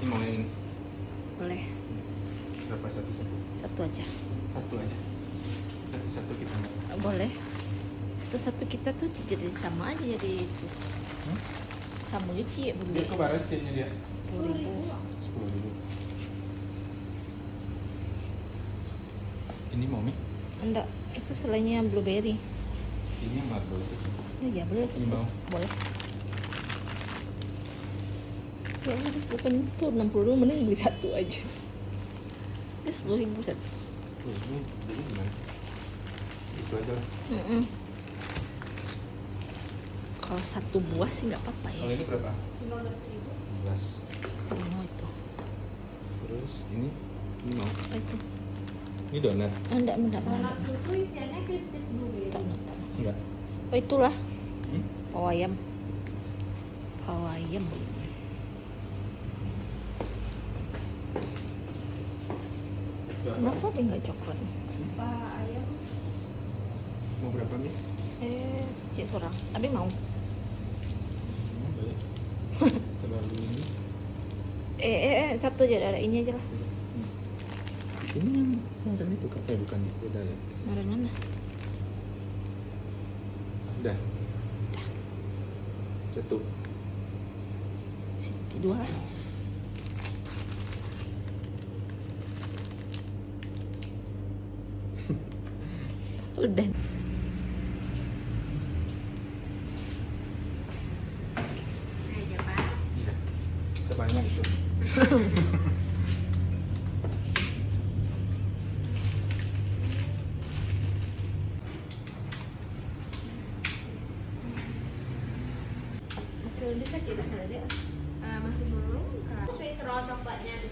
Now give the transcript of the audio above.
mau yang ini? Boleh. Berapa satu-satu? Satu aja. Satu aja. Satu-satu kita mau. Boleh. Satu-satu kita tuh jadi sama aja jadi itu. Sama cuci ya beli. Dia kemarin C-nya dia 10.000. 10.000. Ini mau mie? Enggak, itu selainnya blueberry. Ini yang marble itu. Ya boleh. Ini mau? Boleh. Ya bukan itu 60.000, mending beli satu aja. Dia 10.000 satu. Tuh, ini jadi gimana? Itu aja lah. Kalau satu buah sih nggak apa-apa ya. Kalau ini berapa? 15.000. 15. Mau itu. Terus ini mau? Apa itu? Ini donat? Enggak mau. Donat susu isiannya kritis blueberry. Enggak. Enggak. Oh itulah. Hmm? Pawayam. Pawayam. Kenapa dia nggak coklat? Pak ayam. Mau berapa mie? Cik seorang. Abi mau? Boleh. Terlalu ini. Satu aja, ada ini aja lah. Ini yang kemarin itu kan? Bukan beda ya? Mana mana? Udah. Udah. Satu. Sisi dua lah. Udah. Aja Pak. Udah. Sebanyak itu. Masih bisa kita sudah dia. Masih belum Kak. Swiss roll coklatnya di